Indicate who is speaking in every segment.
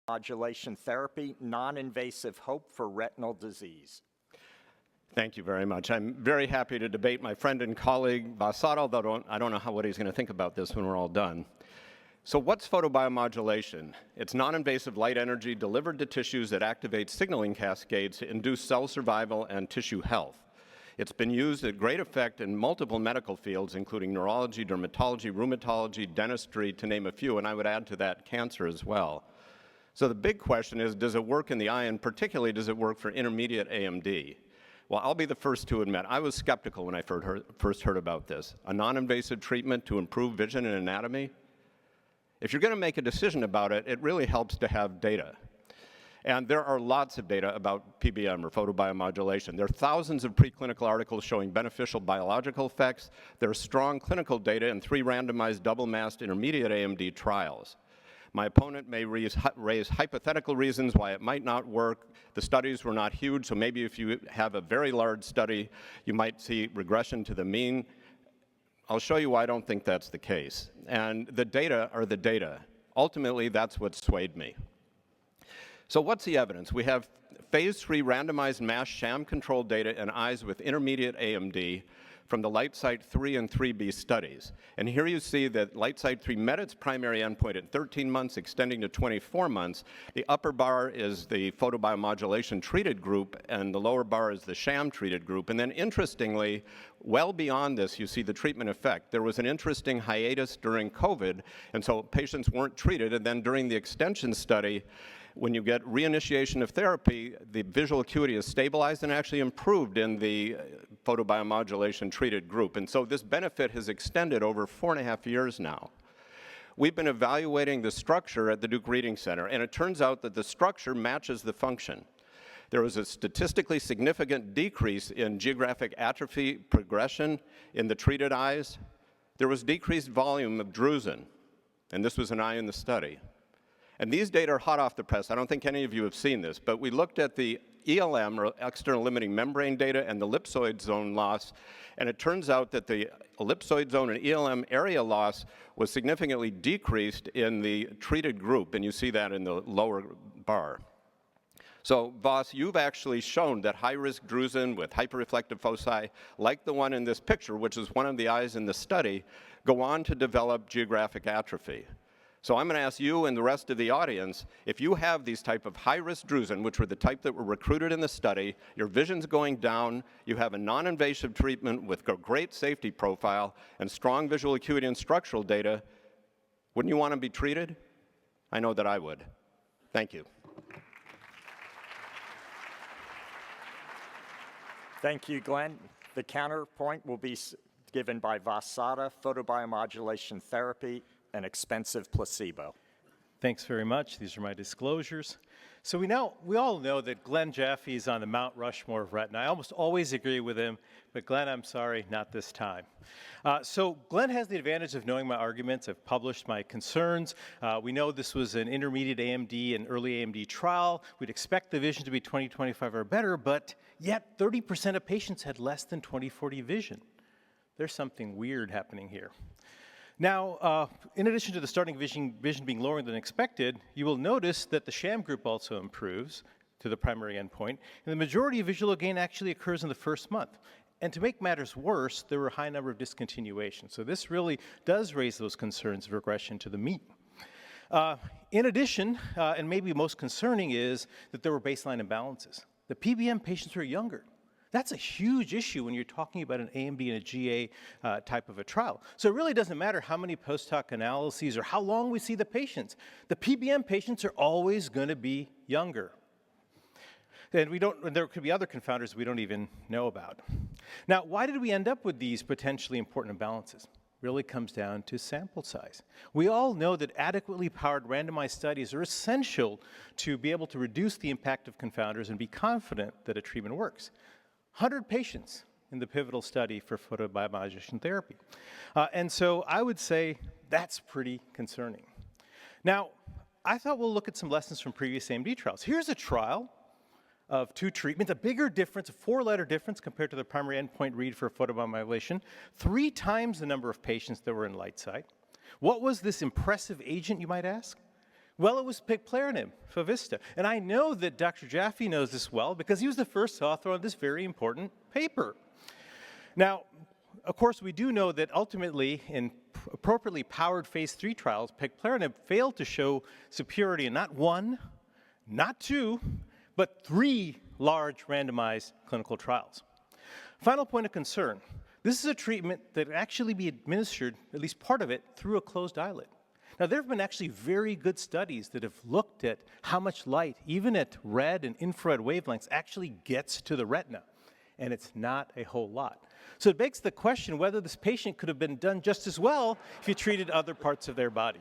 Speaker 1: Modulation therapy, non-invasive hope for retinal disease.
Speaker 2: Thank you very much. I'm very happy to debate my friend and colleague Vasada, although I don't know what he's going to think about this when we're all done. So what's photobiomodulation? It's non-invasive light energy delivered to tissues that activate signaling cascades to induce cell survival and tissue health. It's been used at great effect in multiple medical fields, including neurology, dermatology, rheumatology, dentistry, to name a few, and I would add to that cancer as well. So the big question is, does it work in the eye, and particularly does it work for intermediate AMD? Well, I'll be the first to admit, I was skeptical when I first heard about this. A non-invasive treatment to improve vision and anatomy? If you're going to make a decision about it, it really helps to have data. And there are lots of data about PBM, or photobiomodulation. There are thousands of preclinical articles showing beneficial biological effects. There are strong clinical data in 3 randomized double-masked intermediate AMD trials. My opponent may raise hypothetical reasons why it might not work. The studies were not huge, so maybe if you have a very large study, you might see regression to the mean. I'll show you why I don't think that's the case. And the data are the data. Ultimately, that's what swayed me. So what's the evidence? We have phase 3 randomized masked sham-controlled data in eyes with intermediate AMD from the LightSight 3 and 3B studies. And here you see that LightSight 3 met its primary endpoint at 13 months, extending to 24 months. The upper bar is the photobiomodulation treated group, and the lower bar is the sham treated group. And then interestingly, well beyond this, you see the treatment effect. There was an interesting hiatus during COVID, and so patients weren't treated. And then during the extension study, when you get reinitiation of therapy, the visual acuity is stabilized and actually improved in the photobiomodulation treated group. And so this benefit has extended over 4.5 years now. We've been evaluating the structure at the Duke Reading Center, and it turns out that the structure matches the function. There was a statistically significant decrease in geographic atrophy progression in the treated eyes. There was decreased volume of drusen, and this was an eye in the study. And these data are hot off the press. I don't think any of you have seen this, but we looked at the ELM, or external limiting membrane data, and the ellipsoid zone loss, and it turns out that the ellipsoid zone and ELM area loss was significantly decreased in the treated group, and you see that in the lower bar. So, Voss, you've actually shown that high-risk drusen with hyperreflective foci, like the one in this picture, which is one of the eyes in the study, go on to develop geographic atrophy. So I'm going to ask you and the rest of the audience, if you have these type of high-risk drusen, which were the type that were recruited in the study, your vision's going down, you have a non-invasive treatment with a great safety profile and strong visual acuity and structural data, wouldn't you want to be treated? I know that I would. Thank you.
Speaker 1: Thank you, Glenn. The counterpoint will be given by Vasada, photobiomodulation therapy, an expensive placebo.
Speaker 3: Thanks very much. These are my disclosures. So we all know that Glenn Jaffe is on the Mount Rushmore of retina. I almost always agree with him, but Glenn, I'm sorry, not this time. So Glenn has the advantage of knowing my arguments. I've published my concerns. We know this was an intermediate AMD and early AMD trial. We'd expect the vision to be 20/25 or better, but yet 30% of patients had less than 20/40 vision. There's something weird happening here. Now, in addition to the starting vision being lower than expected, you will notice that the sham group also improves to the primary endpoint, and the majority of visual gain actually occurs in the first month. And to make matters worse, there were a high number of discontinuations. So this really does raise those concerns of regression to the mean. In addition, and maybe most concerning, is that there were baseline imbalances. The PBM patients were younger. That's a huge issue when you're talking about an AMD and a GA type of a trial. So it really doesn't matter how many post-hoc analyses or how long we see the patients. The PBM patients are always going to be younger. And there could be other confounders we don't even know about. Now, why did we end up with these potentially important imbalances? Really comes down to sample size. We all know that adequately powered randomized studies are essential to be able to reduce the impact of confounders and be confident that a treatment works. 100 patients in the pivotal study for photobiomodulation therapy. And so I would say that's pretty concerning. Now, I thought we'll look at some lessons from previous AMD trials. Here's a trial of 2 treatments, a bigger difference, a 4-letter difference compared to the primary endpoint read for photobiomodulation, 3 times the number of patients that were in LightSight. What was this impressive agent, you might ask? Well, it was pegclartinib, Favista. And I know that Dr. Jaffe knows this well because he was the first author on this very important paper. Now, of course, we do know that ultimately in appropriately powered phase 3 trials, pegclartinib failed to show superiority in not 1, not 2, but 3 large randomized clinical trials. Final point of concern. This is a treatment that can actually be administered, at least part of it, through a closed eyelid. Now, there have been actually very good studies that have looked at how much light, even at red and infrared wavelengths, actually gets to the retina, and it's not a whole lot. So it begs the question whether this patient could have been done just as well if you treated other parts of their body.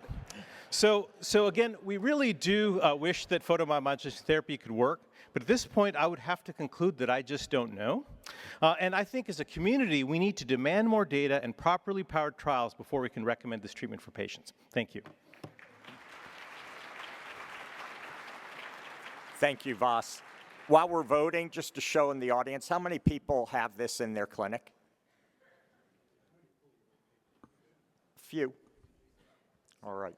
Speaker 3: So again, we really do wish that photobiomodulation therapy could work, but at this point, I would have to conclude that I just don't know. And I think as a community, we need to demand more data and properly powered trials before we can recommend this treatment for patients. Thank you.
Speaker 1: Thank you, Vas. While we're voting, just to show in the audience, how many people have this in their clinic? Few. All right.